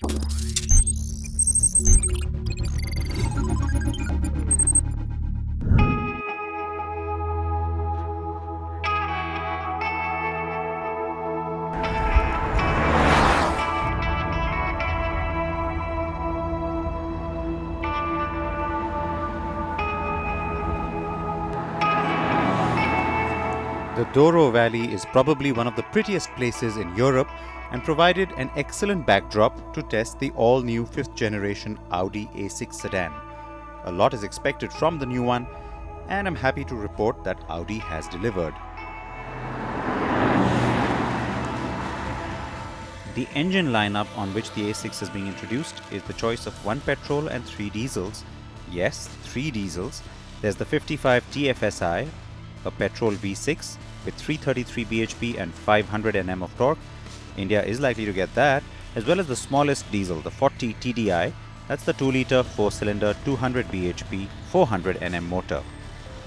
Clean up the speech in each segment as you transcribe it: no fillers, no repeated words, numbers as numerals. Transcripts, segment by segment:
The Douro Valley is probably one of the prettiest places in Europe and provided an excellent backdrop to test the all-new 5th generation Audi A6 sedan. A lot is expected from the new one, and I'm happy to report that Audi has delivered. The engine lineup on which the A6 is being introduced is the choice of 1 petrol and 3 diesels. Yes, 3 diesels. There's the 55 TFSI, a petrol V6 with 333 bhp and 500 Nm of torque. India is likely to get that, as well as the smallest diesel, the 40 TDI. That's the 2-litre 4-cylinder 200 bhp 400 Nm motor.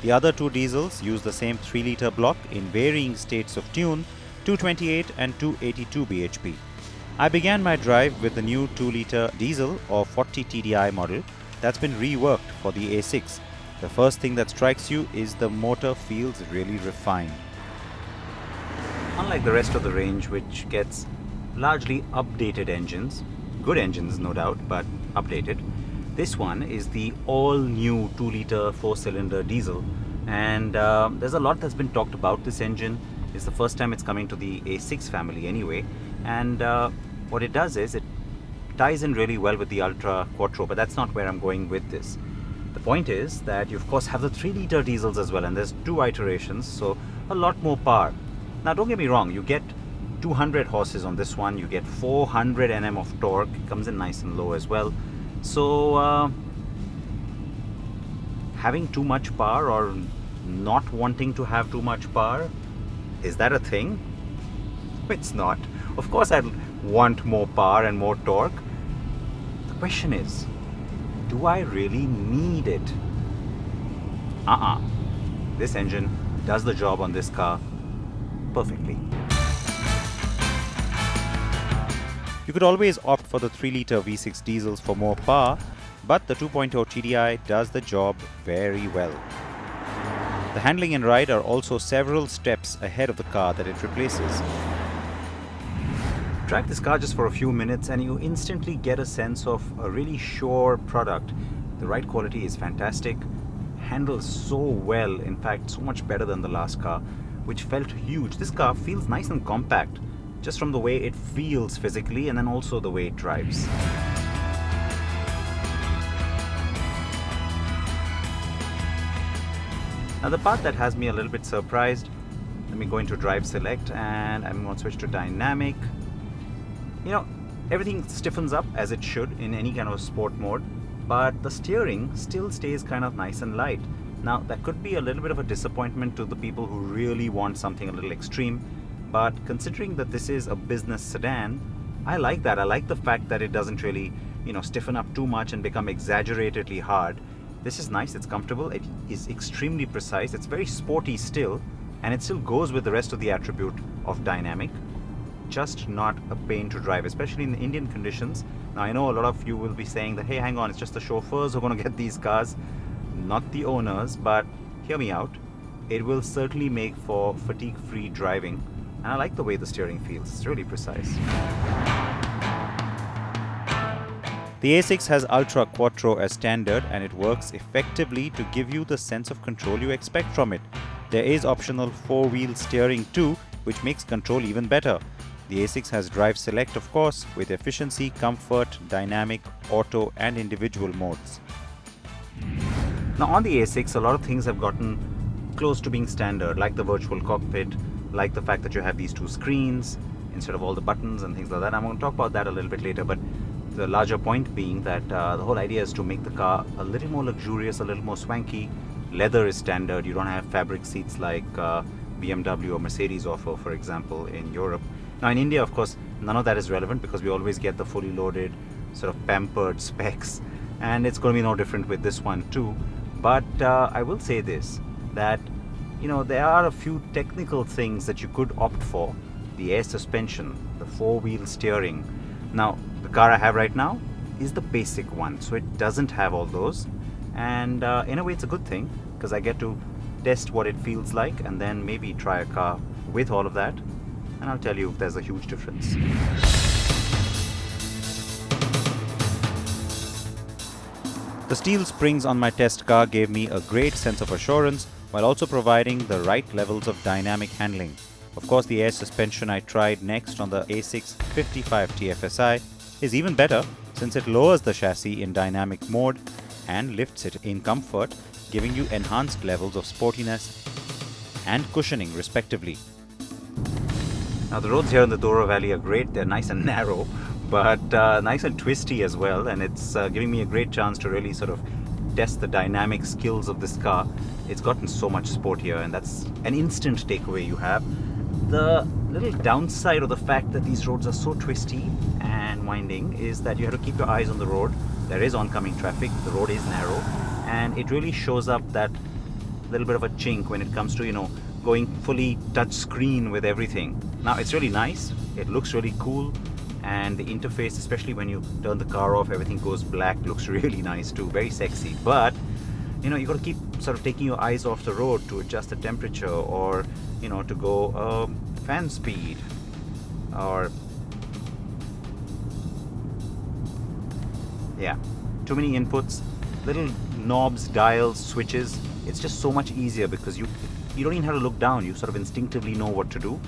The other 2 diesels use the same 3-litre block in varying states of tune, 228 and 282 bhp. I began my drive with the new 2-litre diesel or 40 TDI model that's been reworked for the A6. The first thing that strikes you is the motor feels really refined. Unlike the rest of the range, which gets largely updated engines, good engines no doubt, but updated, this one is the all-new 2-litre 4-cylinder diesel, and there's a lot that's been talked about this engine. It's the first time it's coming to the A6 family anyway, and what it does is it ties in really well with the Ultra Quattro, but that's not where I'm going with this. The point is that you of course have the 3-litre diesels as well, and there's 2 iterations, so a lot more power. Now don't get me wrong, you get 200 horses on this one, you get 400 Nm of torque, it comes in nice and low as well. So having too much power or not wanting to have too much power, is that a thing? It's not. Of course I'd want more power and more torque. The question is, do I really need it? This engine does the job on this car perfectly. You could always opt for the 3-litre V6 diesels for more power, but the 2.0 TDI does the job very well. The handling and ride are also several steps ahead of the car that it replaces. Drive this car just for a few minutes and you instantly get a sense of a really sure product. The ride quality is fantastic, handles so well, in fact so much better than the last car, which felt huge. This car feels nice and compact, just from the way it feels physically and then also the way it drives. Now the part that has me a little bit surprised, let me go into drive select and I'm going to switch to dynamic. You know, everything stiffens up as it should in any kind of sport mode, but the steering still stays kind of nice and light. Now that could be a little bit of a disappointment to the people who really want something a little extreme, but considering that this is a business sedan, I like that. I like the fact that it doesn't really, stiffen up too much and become exaggeratedly hard. This is nice, it's comfortable, it is extremely precise, it's very sporty still, and it still goes with the rest of the attribute of dynamic. Just not a pain to drive, especially in the Indian conditions. Now I know a lot of you will be saying that, hey, hang on, it's just the chauffeurs who are going to get these cars, not the owners, but hear me out. It will certainly make for fatigue-free driving, and I like the way the steering feels. It's really precise. The A6 has Ultra Quattro as standard, and it works effectively to give you the sense of control you expect from it. There is optional 4-wheel steering too, which makes control even better. The A6 has drive select, of course, with efficiency, comfort, dynamic, auto and individual modes. Now on the A6, a lot of things have gotten close to being standard, like the virtual cockpit, like the fact that you have these 2 screens instead of all the buttons and things like that. I'm going to talk about that a little bit later, but the larger point being that the whole idea is to make the car a little more luxurious, a little more swanky. Leather is standard. You don't have fabric seats like BMW or Mercedes offer, for example, in Europe. Now in India, of course, none of that is relevant because we always get the fully loaded, sort of pampered specs, and it's going to be no different with this one too. But I will say this, that there are a few technical things that you could opt for. The air suspension, the 4-wheel steering. Now The car I have right now is the basic one, so it doesn't have all those, and in a way it's a good thing because I get to test what it feels like and then maybe try a car with all of that, and I'll tell you if there's a huge difference. The steel springs on my test car gave me a great sense of assurance while also providing the right levels of dynamic handling. Of course, the air suspension I tried next on the A6 55 TFSI is even better since it lowers the chassis in dynamic mode and lifts it in comfort, giving you enhanced levels of sportiness and cushioning respectively. Now the roads here in the Dora Valley are great. They're nice and narrow, but nice and twisty as well, and it's giving me a great chance to really sort of test the dynamic skills of this car. It's gotten so much sport here, and that's an instant takeaway you have. The little downside of the fact that these roads are so twisty and winding is that you have to keep your eyes on the road. There is oncoming traffic, the road is narrow, and it really shows up that little bit of a chink when it comes to, going fully touch screen with everything. Now it's really nice, it looks really cool, and the interface, especially when you turn the car off, everything goes black, looks really nice too, very sexy. But you got to keep sort of taking your eyes off the road to adjust the temperature, or to go fan speed, or too many inputs, little knobs, dials, switches. It's just so much easier because you don't even have to look down, you sort of instinctively know what to do.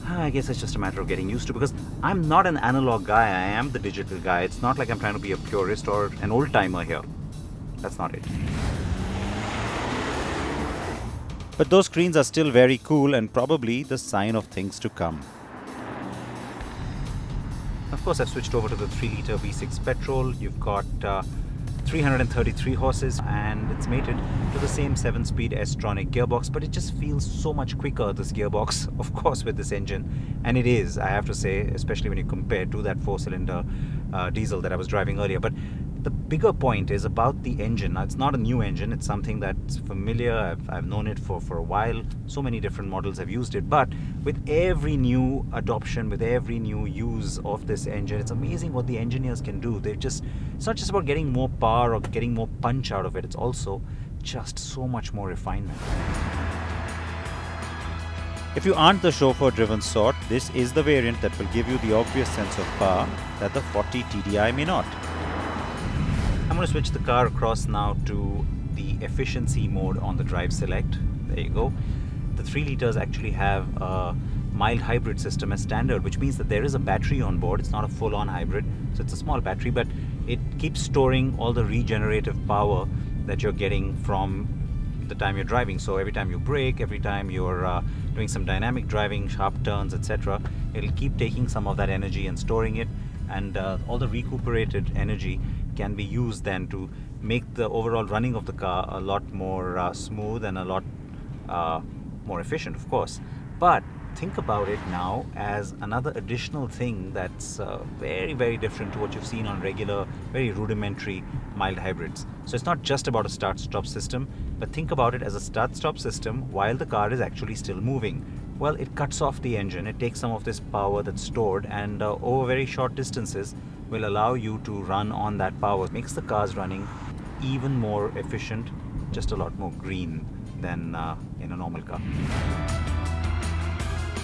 I guess it's just a matter of getting used to, because I'm not an analog guy, I am the digital guy. It's not like I'm trying to be a purist or an old timer here. That's not it. But those screens are still very cool and probably the sign of things to come. Of course, I've switched over to the 3-litre V6 petrol. You've got 333 horses, and it's mated to the same 7-speed S-tronic gearbox, but it just feels so much quicker, this gearbox, of course, with this engine. And it is, I have to say, especially when you compare to that 4-cylinder diesel that I was driving earlier. But the bigger point is about the engine. Now, it's not a new engine, it's something that's familiar. I've known it for a while. So many different models have used it, but with every new adoption, with every new use of this engine, it's amazing what the engineers can do. It's not just about getting more power or getting more punch out of it, it's also just so much more refinement. If you aren't the chauffeur-driven sort, this is the variant that will give you the obvious sense of power that the 40 TDI may not. I'm going to switch the car across now to the efficiency mode on the drive select. There you go. The 3 liters actually have a mild hybrid system as standard, which means that there is a battery on board. It's not a full-on hybrid, so it's a small battery, but it keeps storing all the regenerative power that you're getting from the time you're driving. So every time you brake, every time you're doing some dynamic driving, sharp turns, etc., it'll keep taking some of that energy and storing it, and all the recuperated energy can be used then to make the overall running of the car a lot more smooth and a lot more efficient, of course. But think about it now as another additional thing that's very, very different to what you've seen on regular, very rudimentary mild hybrids. So it's not just about a start-stop system, but think about it as a start-stop system while the car is actually still moving. Well, it cuts off the engine, it takes some of this power that's stored, and over very short distances will allow you to run on that power. It makes the cars running even more efficient, just a lot more green than in a normal car.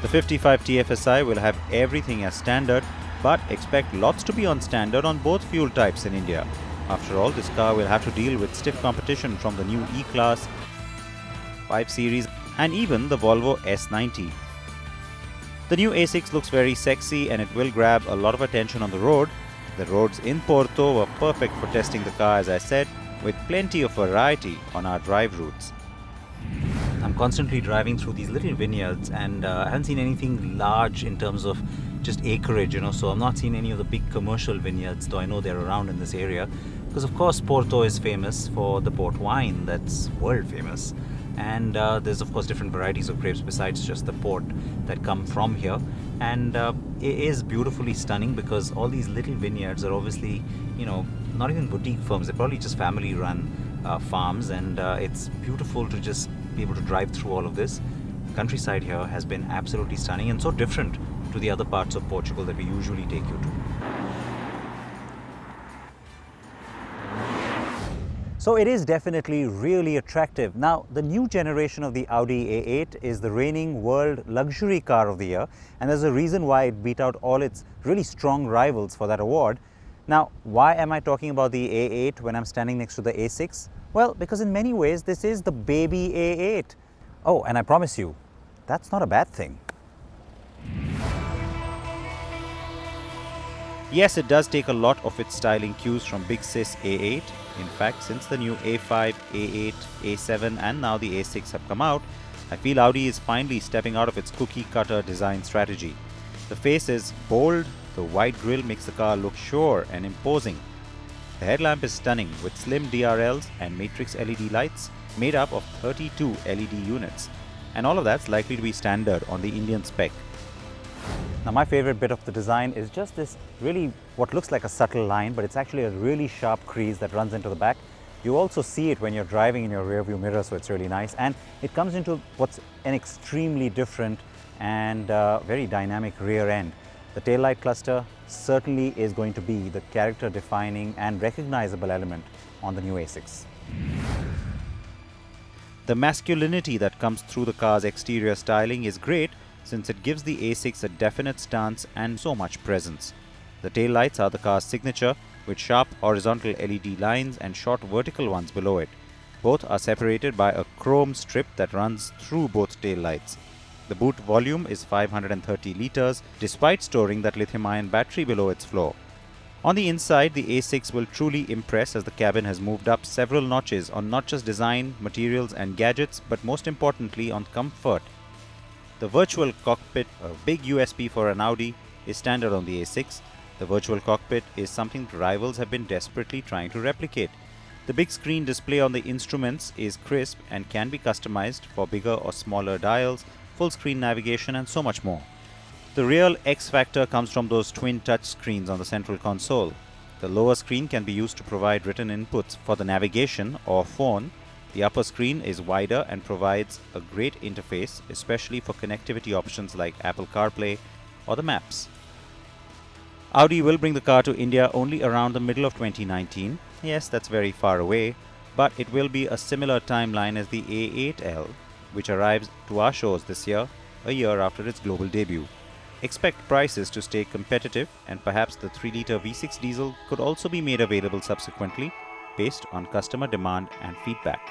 The 55 TFSI will have everything as standard, but expect lots to be on standard on both fuel types in India. After all, this car will have to deal with stiff competition from the new E-Class, 5 Series, and even the Volvo S90. The new A6 looks very sexy and it will grab a lot of attention on the road. The roads in Porto were perfect for testing the car, as I said, with plenty of variety on our drive routes. I'm constantly driving through these little vineyards, and I haven't seen anything large in terms of just acreage, so I'm not seeing any of the big commercial vineyards, though I know they're around in this area, because of course Porto is famous for the port wine that's world famous, and there's of course different varieties of grapes besides just the port that come from here, and it is beautifully stunning because all these little vineyards are obviously, not even boutique firms, they're probably just family run farms, and it's beautiful to just be able to drive through all of this. The countryside here has been absolutely stunning and so different to the other parts of Portugal that we usually take you to. So it is definitely really attractive. Now, the new generation of the Audi A8 is the reigning world luxury car of the year, and there's a reason why it beat out all its really strong rivals for that award. Now, why am I talking about the A8 when I'm standing next to the A6? Well, because in many ways this is the baby A8. Oh, and I promise you, that's not a bad thing. Yes, it does take a lot of its styling cues from Big Sis A8. In fact, since the new A5, A8, A7 and now the A6 have come out, I feel Audi is finally stepping out of its cookie-cutter design strategy. The face is bold, the wide grille makes the car look sure and imposing. The headlamp is stunning with slim DRLs and matrix LED lights made up of 32 LED units. And all of that's likely to be standard on the Indian spec. Now, my favorite bit of the design is just this really what looks like a subtle line, but it's actually a really sharp crease that runs into the back. You also see it when you're driving in your rearview mirror, so it's really nice. And it comes into what's an extremely different and very dynamic rear end. The taillight cluster certainly is going to be the character-defining and recognizable element on the new A6. The masculinity that comes through the car's exterior styling is great, since it gives the A6 a definite stance and so much presence. The taillights are the car's signature, with sharp horizontal LED lines and short vertical ones below it. Both are separated by a chrome strip that runs through both taillights. The boot volume is 530 litres, despite storing that lithium-ion battery below its floor. On the inside, the A6 will truly impress, as the cabin has moved up several notches on not just design, materials and gadgets, but most importantly on comfort. The virtual cockpit, a big USP for an Audi, is standard on the A6. The virtual cockpit is something rivals have been desperately trying to replicate. The big screen display on the instruments is crisp and can be customized for bigger or smaller dials, full screen navigation and so much more. The real X factor comes from those twin touch screens on the central console. The lower screen can be used to provide written inputs for the navigation or phone. The upper screen is wider and provides a great interface, especially for connectivity options like Apple CarPlay or the Maps. Audi will bring the car to India only around the middle of 2019. Yes, that's very far away, but it will be a similar timeline as the A8L, which arrives to our shores this year, a year after its global debut. Expect prices to stay competitive, and perhaps the 3-litre V6 diesel could also be made available subsequently, based on customer demand and feedback.